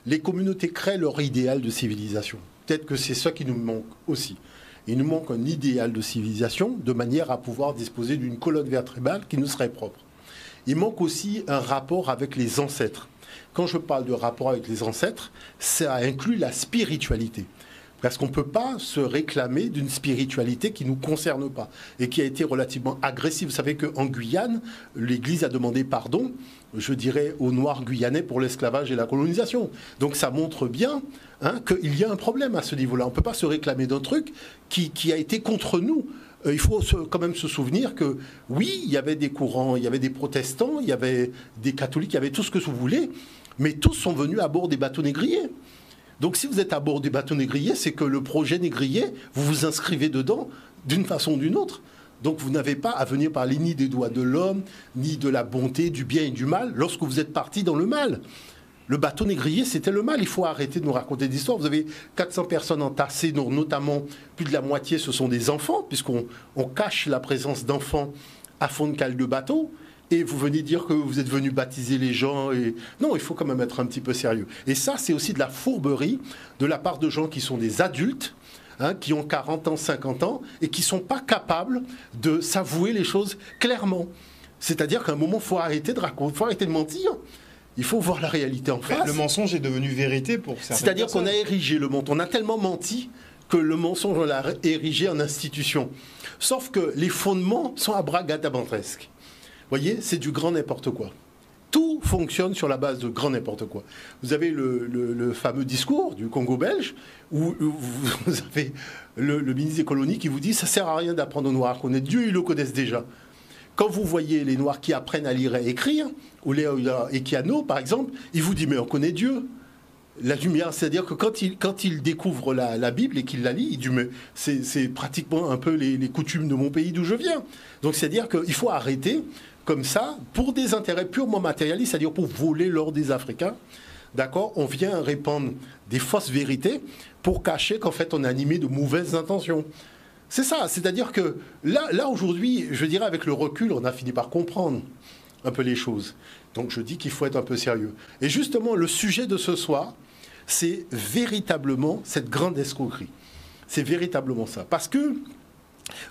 les communautés créent leur idéal de civilisation. Peut-être que c'est ça qui nous manque aussi. Il nous manque un idéal de civilisation de manière à pouvoir disposer d'une colonne vertébrale qui nous serait propre. Il manque aussi un rapport avec les ancêtres. Quand je parle de rapport avec les ancêtres, ça inclut la spiritualité. Parce qu'on ne peut pas se réclamer d'une spiritualité qui ne nous concerne pas et qui a été relativement agressive. Vous savez qu'en Guyane, l'Église a demandé pardon, je dirais, aux Noirs guyanais pour l'esclavage et la colonisation. Donc ça montre bien qu'il y a un problème à ce niveau-là. On ne peut pas se réclamer d'un truc qui a été contre nous. Il faut quand même se souvenir que, oui, il y avait des courants, il y avait des protestants, il y avait des catholiques, il y avait tout ce que vous voulez, mais tous sont venus à bord des bateaux négriers. Donc si vous êtes à bord du bateau négrier, c'est que le projet négrier, vous vous inscrivez dedans d'une façon ou d'une autre. Donc vous n'avez pas à venir parler ni des droits de l'homme, ni de la bonté, du bien et du mal, lorsque vous êtes parti dans le mal. Le bateau négrier, c'était le mal. Il faut arrêter de nous raconter des histoires. Vous avez 400 personnes entassées, dont notamment plus de la moitié, ce sont des enfants, puisqu'on cache la présence d'enfants à fond de cale de bateau. Et vous venez dire que vous êtes venu baptiser les gens. Non, il faut quand même être un petit peu sérieux. Et ça, c'est aussi de la fourberie de la part de gens qui sont des adultes, qui ont 40 ans, 50 ans, et qui ne sont pas capables de s'avouer les choses clairement. C'est-à-dire qu'à un moment, il faut arrêter de raconter, il faut arrêter de mentir. Il faut voir la réalité en face. Le mensonge est devenu vérité pour certaines personnes. C'est-à-dire qu'on a érigé le mensonge. On a tellement menti que le mensonge, on l'a érigé en institution. Sauf que les fondements sont abracadabantesques. Vous voyez, c'est du grand n'importe quoi. Tout fonctionne sur la base de grand n'importe quoi. Vous avez le fameux discours du Congo belge où vous avez le ministre des colonies qui vous dit « ça ne sert à rien d'apprendre aux Noirs à connaître Dieu, ils le connaissent déjà ». Quand vous voyez les Noirs qui apprennent à lire et écrire, ou les Ekiano par exemple, il vous dit « mais on connaît Dieu ». La lumière, c'est-à-dire que quand il découvre la Bible et qu'il la lit, il dit mais c'est pratiquement un peu les coutumes de mon pays d'où je viens. Donc c'est-à-dire qu'il faut arrêter comme ça pour des intérêts purement matérialistes, c'est-à-dire pour voler l'or des Africains. D'accord ? On vient répandre des fausses vérités pour cacher qu'en fait on est animé de mauvaises intentions. C'est ça, c'est-à-dire que là aujourd'hui, je dirais avec le recul, on a fini par comprendre un peu les choses. Donc je dis qu'il faut être un peu sérieux. Et justement, le sujet de ce soir, c'est véritablement cette grande escroquerie. C'est véritablement ça. Parce que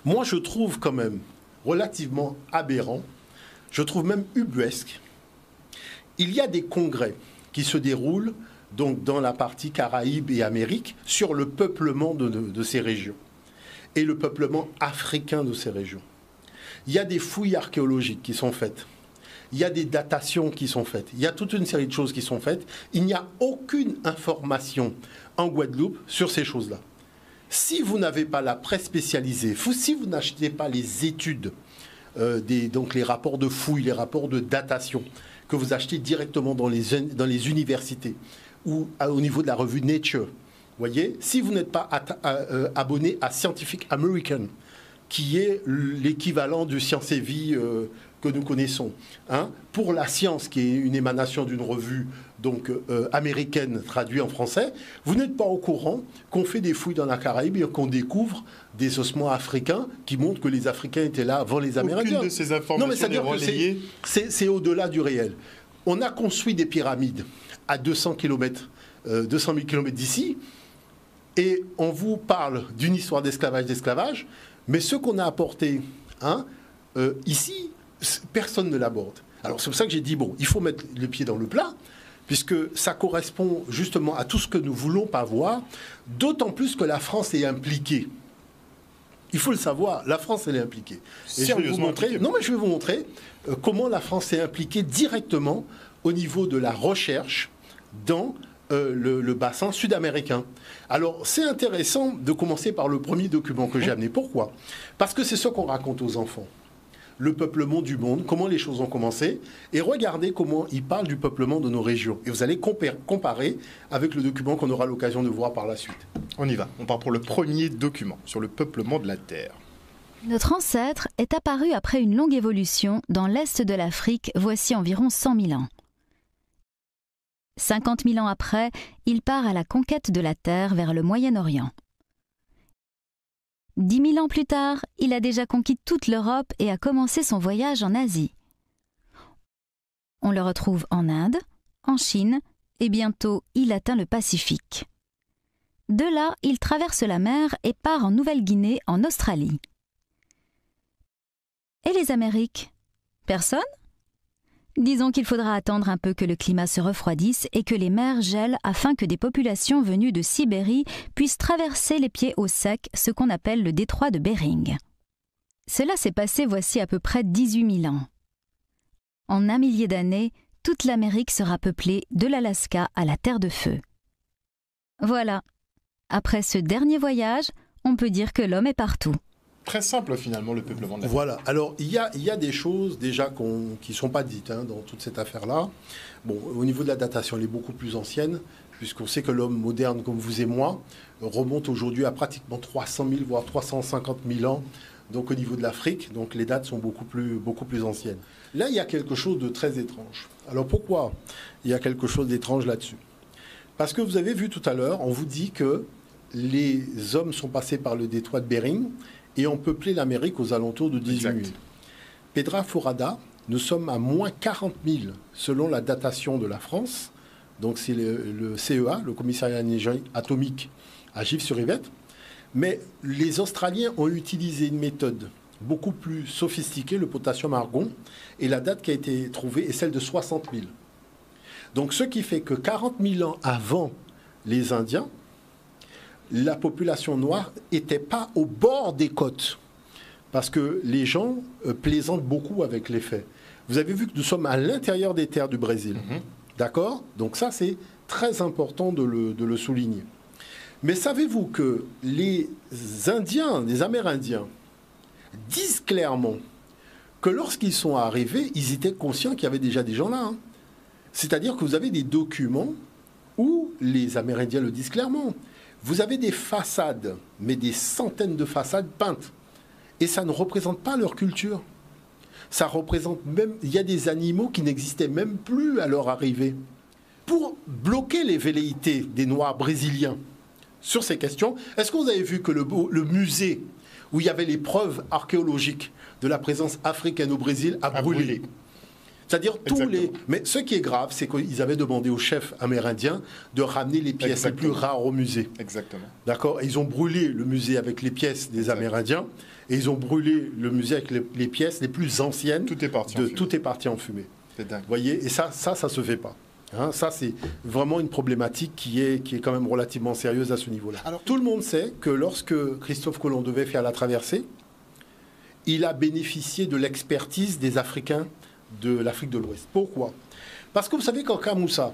moi, je trouve quand même relativement aberrant, je trouve même ubuesque. Il y a des congrès qui se déroulent donc, dans la partie Caraïbes et Amérique sur le peuplement de ces régions et le peuplement africain de ces régions. Il y a des fouilles archéologiques qui sont faites. Il y a des datations qui sont faites. Il y a toute une série de choses qui sont faites. Il n'y a aucune information en Guadeloupe sur ces choses-là. Si vous n'avez pas la presse spécialisée, si vous n'achetez pas les études, donc les rapports de fouilles, les rapports de datation, que vous achetez directement dans les universités ou au niveau de la revue Nature, voyez, si vous n'êtes pas abonné à Scientific American, qui est l'équivalent du Science et Vie que nous connaissons, pour la science, qui est une émanation d'une revue donc, américaine traduite en français, vous n'êtes pas au courant qu'on fait des fouilles dans la Caraïbe et qu'on découvre des ossements africains qui montrent que les Africains étaient là avant les Amérindiens. Aucune de ces informations n'est relayée. C'est au-delà du réel. On a construit des pyramides à 200 000 km d'ici, et on vous parle d'une histoire d'esclavage, mais ce qu'on a apporté ici, personne ne l'aborde. Alors c'est pour ça que j'ai dit, bon, il faut mettre le pied dans le plat, puisque ça correspond justement à tout ce que nous voulons pas voir, d'autant plus que la France est impliquée. Il faut le savoir, la France, elle est impliquée. Et je vais vous montrer, je vais vous montrer comment la France est impliquée directement au niveau de la recherche dans le bassin sud-américain. Alors, c'est intéressant de commencer par le premier document que j'ai amené. Pourquoi ? Parce que c'est ce qu'on raconte aux enfants. Le peuplement du monde, comment les choses ont commencé, et regardez comment il parle du peuplement de nos régions. Et vous allez comparer avec le document qu'on aura l'occasion de voir par la suite. On y va. On part pour le premier document sur le peuplement de la Terre. Notre ancêtre est apparu après une longue évolution dans l'est de l'Afrique, voici environ 100 000 ans. 50 000 ans après, il part à la conquête de la Terre vers le Moyen-Orient. 10 000 ans plus tard, il a déjà conquis toute l'Europe et a commencé son voyage en Asie. On le retrouve en Inde, en Chine et bientôt il atteint le Pacifique. De là, il traverse la mer et part en Nouvelle-Guinée, en Australie. Et les Amériques? Personne? Disons qu'il faudra attendre un peu que le climat se refroidisse et que les mers gèlent afin que des populations venues de Sibérie puissent traverser les pieds au sec, ce qu'on appelle le détroit de Bering. Cela s'est passé voici à peu près 18 000 ans. En un millier d'années, toute l'Amérique sera peuplée de l'Alaska à la Terre de Feu. Voilà. Après ce dernier voyage, on peut dire que l'homme est partout. Très simple finalement le peuplement de l'Afrique. Voilà, alors il y a des choses déjà qui ne sont pas dites dans toute cette affaire-là. Bon, au niveau de la datation, elle est beaucoup plus ancienne, puisqu'on sait que l'homme moderne comme vous et moi remonte aujourd'hui à pratiquement 300 000, voire 350 000 ans, donc au niveau de l'Afrique, donc les dates sont beaucoup plus anciennes. Là, il y a quelque chose de très étrange. Alors pourquoi il y a quelque chose d'étrange là-dessus? Parce que vous avez vu tout à l'heure, on vous dit que les hommes sont passés par le détroit de Bering et ont peuplé l'Amérique aux alentours de 18 000. Pedra Fourada, nous sommes à moins 40 000 selon la datation de la France. Donc c'est le CEA, le Commissariat atomique à Gif-sur-Yvette. Mais les Australiens ont utilisé une méthode beaucoup plus sophistiquée, le potassium-argon, et la date qui a été trouvée est celle de 60 000. Donc ce qui fait que 40 000 ans avant les Indiens, la population noire n'était pas au bord des côtes. Parce que les gens plaisantent beaucoup avec les faits. Vous avez vu que nous sommes à l'intérieur des terres du Brésil. D'accord? Donc ça, c'est très important de le souligner. Mais savez-vous que les Indiens, les Amérindiens, disent clairement que lorsqu'ils sont arrivés, ils étaient conscients qu'il y avait déjà des gens là. C'est-à-dire que vous avez des documents où les Amérindiens le disent clairement. Vous avez des façades, mais des centaines de façades peintes. Et ça ne représente pas leur culture. Ça représente même... Il y a des animaux qui n'existaient même plus à leur arrivée. Pour bloquer les velléités des Noirs brésiliens sur ces questions, est-ce que vous avez vu que le musée où il y avait les preuves archéologiques de la présence africaine au Brésil a brûlé? C'est-à-dire tous les... Mais ce qui est grave, c'est qu'ils avaient demandé aux chefs amérindiens de ramener les pièces les plus rares au musée. Exactement. D'accord? Ils ont brûlé le musée avec les pièces des Amérindiens et ils ont brûlé le musée avec les pièces les plus anciennes. Tout est parti en fumée. Tout est parti en fumée. C'est dingue. Vous voyez? Et ça se fait pas. Ça, c'est vraiment une problématique qui est quand même relativement sérieuse à ce niveau-là. Alors, tout le monde sait que lorsque Christophe Colomb devait faire la traversée, il a bénéficié de l'expertise des Africains de l'Afrique de l'Ouest. Pourquoi? Parce que vous savez Kanka Moussa,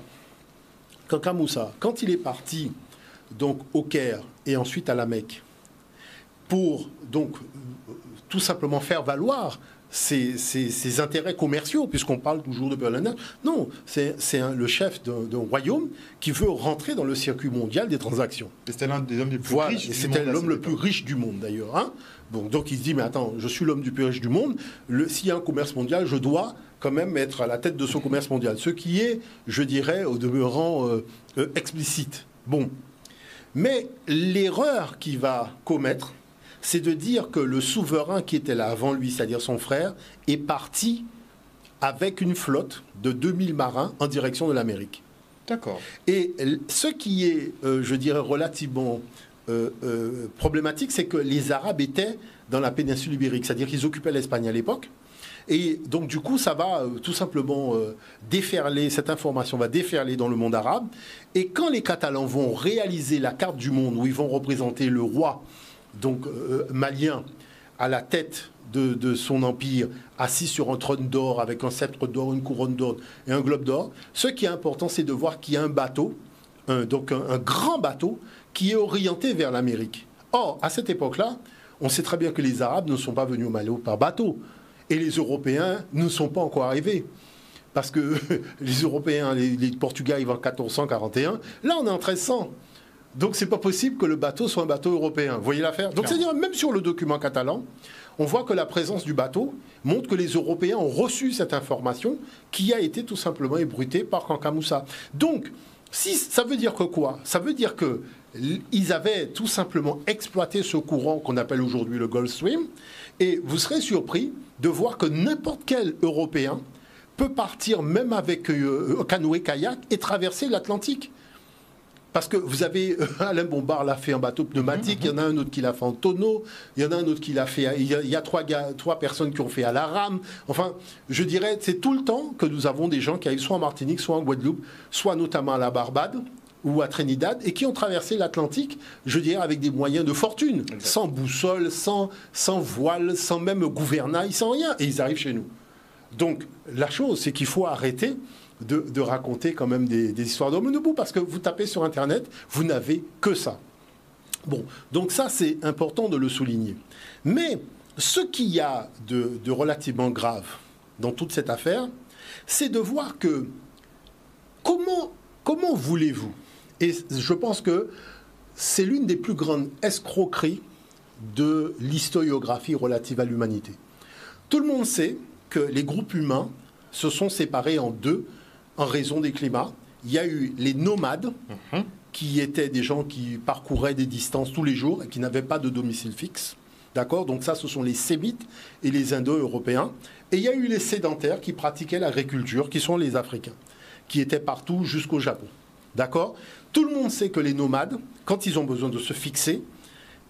quand il est parti donc au Caire et ensuite à la Mecque pour donc tout simplement faire valoir ses intérêts commerciaux, puisqu'on parle toujours de Berlin. Non, c'est le chef d'un royaume qui veut rentrer dans le circuit mondial des transactions. C'était l'un des hommes les plus riches du monde. C'était l'homme le plus riche du monde d'ailleurs. Bon, donc il se dit, mais attends, je suis l'homme le plus riche du monde, s'il y a un commerce mondial, je dois quand même être à la tête de ce commerce mondial. Ce qui est, je dirais, au demeurant explicite. Bon. Mais l'erreur qu'il va commettre, c'est de dire que le souverain qui était là avant lui, c'est-à-dire son frère, est parti avec une flotte de 2000 marins en direction de l'Amérique. D'accord. Et ce qui est, je dirais, relativement problématique, c'est que les Arabes étaient dans la péninsule ibérique, c'est-à-dire qu'ils occupaient l'Espagne à l'époque. Et donc, du coup, ça va tout simplement déferler, cette information va déferler dans le monde arabe. Et quand les Catalans vont réaliser la carte du monde, où ils vont représenter le roi donc malien à la tête de son empire, assis sur un trône d'or avec un sceptre d'or, une couronne d'or et un globe d'or, ce qui est important, c'est de voir qu'il y a un bateau, donc un grand bateau, qui est orienté vers l'Amérique. Or, à cette époque-là, on sait très bien que les Arabes ne sont pas venus au Mali par bateau, et les Européens ne sont pas encore arrivés. Parce que les Européens, les Portugais arrivent en 1441, là on est en 1300. Donc c'est pas possible que le bateau soit un bateau européen. Vous voyez l'affaire? Donc c'est-à-dire même sur le document catalan, on voit que la présence du bateau montre que les Européens ont reçu cette information qui a été tout simplement ébruitée par Kanka Moussa. Donc, ça veut dire que quoi? Ça veut dire qu'ils avaient tout simplement exploité ce courant qu'on appelle aujourd'hui le Gulf Stream, et vous serez surpris de voir que n'importe quel Européen peut partir même avec canoë-kayak et traverser l'Atlantique. Parce que vous avez, Alain Bombard l'a fait en bateau pneumatique, il y en a un autre qui l'a fait en tonneau, il y en a un autre qui l'a fait, il y a trois personnes qui ont fait à la rame. Enfin, je dirais, c'est tout le temps que nous avons des gens qui arrivent soit en Martinique, soit en Guadeloupe, soit notamment à la Barbade ou à Trinidad, et qui ont traversé l'Atlantique, je dirais, avec des moyens de fortune, sans boussole, sans voile, sans même gouvernail, sans rien, et ils arrivent chez nous. Donc, la chose, c'est qu'il faut arrêter de raconter quand même des histoires d'hommes debout, parce que vous tapez sur Internet, vous n'avez que ça. Bon, donc ça, c'est important de le souligner. Mais ce qu'il y a de relativement grave dans toute cette affaire, c'est de voir que comment voulez-vous, et je pense que c'est l'une des plus grandes escroqueries de l'historiographie relative à l'humanité. Tout le monde sait que les groupes humains se sont séparés en deux en raison des climats. Il y a eu les nomades, qui étaient des gens qui parcouraient des distances tous les jours et qui n'avaient pas de domicile fixe. D'accord ? Donc ça, ce sont les Sémites et les Indo-Européens. Et il y a eu les sédentaires qui pratiquaient l'agriculture, qui sont les Africains, qui étaient partout jusqu'au Japon. D'accord ? Tout le monde sait que les nomades, quand ils ont besoin de se fixer,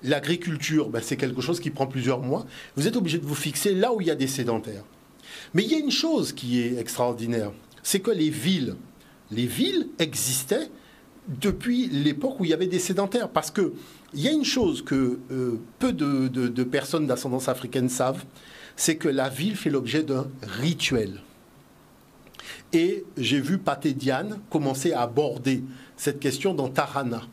l'agriculture, c'est quelque chose qui prend plusieurs mois. Vous êtes obligé de vous fixer là où il y a des sédentaires. Mais il y a une chose qui est extraordinaire, c'est que les villes existaient depuis l'époque où il y avait des sédentaires. Parce qu'il y a une chose que peu de personnes d'ascendance africaine savent, c'est que la ville fait l'objet d'un rituel. Et j'ai vu Pathé Diane commencer à aborder cette question dans Tarana.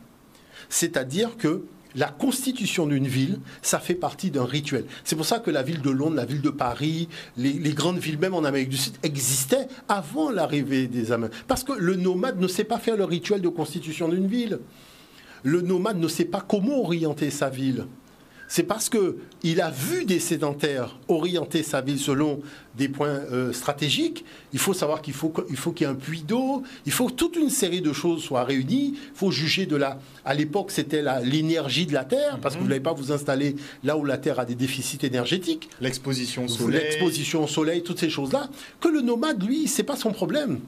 C'est-à-dire que la constitution d'une ville, ça fait partie d'un rituel. C'est pour ça que la ville de Londres, la ville de Paris, les grandes villes même en Amérique du Sud existaient avant l'arrivée des Amérindiens. Parce que le nomade ne sait pas faire le rituel de constitution d'une ville. Le nomade ne sait pas comment orienter sa ville. C'est parce qu'il a vu des sédentaires orienter sa ville selon des points stratégiques. Il faut savoir qu'il faut qu'il y ait un puits d'eau. Il faut que toute une série de choses soient réunies. Il faut juger à l'époque, c'était l'énergie de la Terre, parce que vous n'allez pas vous installer là où la Terre a des déficits énergétiques. L'exposition au soleil. L'exposition au soleil, toutes ces choses-là. Que le nomade, lui, c'est pas son problème.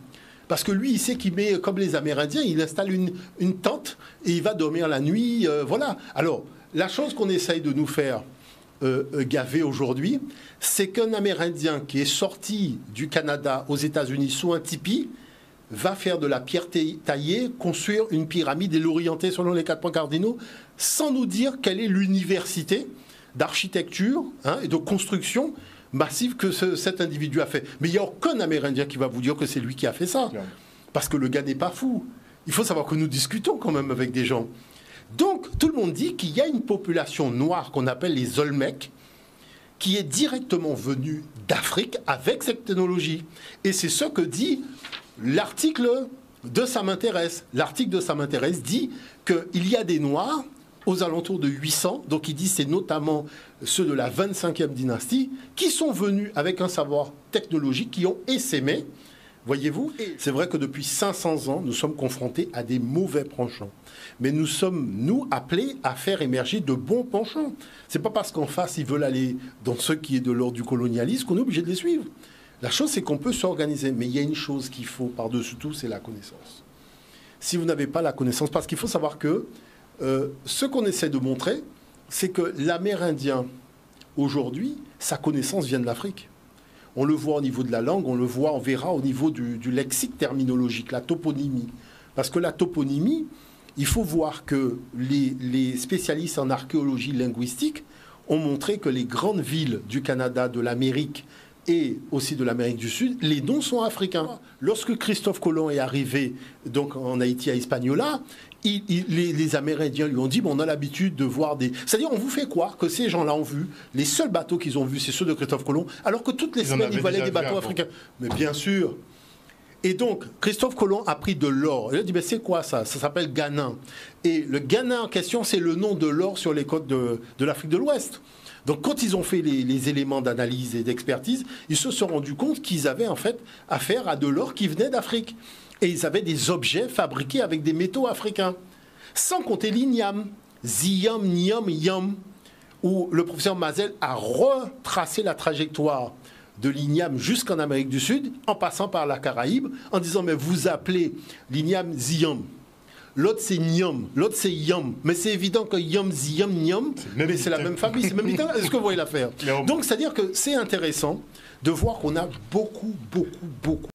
Parce que lui, il sait qu'il met, comme les Amérindiens, il installe une tente et il va dormir la nuit. Voilà. Alors, la chose qu'on essaye de nous faire gaver aujourd'hui, c'est qu'un Amérindien qui est sorti du Canada aux États-Unis sous un tipi va faire de la pierre taillée, construire une pyramide et l'orienter selon les 4 points cardinaux, sans nous dire quelle est l'université d'architecture et de construction massive que cet individu a fait. Mais il n'y a aucun Amérindien qui va vous dire que c'est lui qui a fait ça. Parce que le gars n'est pas fou. Il faut savoir que nous discutons quand même avec des gens. Donc, tout le monde dit qu'il y a une population noire qu'on appelle les Olmecs, qui est directement venue d'Afrique avec cette technologie. Et c'est ce que dit l'article de Ça m'intéresse. L'article de Ça m'intéresse dit qu'il y a des Noirs aux alentours de 800, donc il dit c'est notamment ceux de la 25e dynastie, qui sont venus avec un savoir technologique, qui ont essaimé. Voyez-vous, c'est vrai que depuis 500 ans, nous sommes confrontés à des mauvais penchants. Mais nous sommes, nous, appelés à faire émerger de bons penchants. C'est pas parce qu'en face, ils veulent aller dans ce qui est de l'ordre du colonialisme qu'on est obligé de les suivre. La chose, c'est qu'on peut s'organiser. Mais il y a une chose qu'il faut par-dessus tout, c'est la connaissance. Si vous n'avez pas la connaissance, parce qu'il faut savoir que ce qu'on essaie de montrer, c'est que l'Amérindien, aujourd'hui, sa connaissance vient de l'Afrique. On le voit au niveau de la langue, on verra au niveau du lexique terminologique, la toponymie. Parce que la toponymie, il faut voir que les spécialistes en archéologie linguistique ont montré que les grandes villes du Canada, de l'Amérique et aussi de l'Amérique du Sud, les noms sont africains. Lorsque Christophe Colomb est arrivé donc en Haïti à Hispaniola, les Amérindiens lui ont dit on a l'habitude de voir des... C'est-à-dire, on vous fait croire que ces gens-là ont vu, les seuls bateaux qu'ils ont vus, c'est ceux de Christophe Colomb, alors que toutes les semaines, ils valaient des bateaux africains. Mais bien sûr. Et donc, Christophe Colomb a pris de l'or. Il a dit, c'est quoi ça? Ça s'appelle Ganin. Et le Ganin en question, c'est le nom de l'or sur les côtes de l'Afrique de l'Ouest. Donc, quand ils ont fait les éléments d'analyse et d'expertise, ils se sont rendus compte qu'ils avaient en fait affaire à de l'or qui venait d'Afrique. Et ils avaient des objets fabriqués avec des métaux africains. Sans compter l'igname, Ziyam, Niam, Yam, où le professeur Mazel a retracé la trajectoire de l'igname jusqu'en Amérique du Sud, en passant par la Caraïbe, en disant mais vous appelez l'igname Ziam. L'autre c'est Niam, l'autre c'est Yam. Mais c'est évident que Yam, Ziam, Niam, mais c'est la même famille, c'est le même italien. Est-ce que vous voyez l'affaire? Donc c'est-à-dire que c'est intéressant de voir qu'on a beaucoup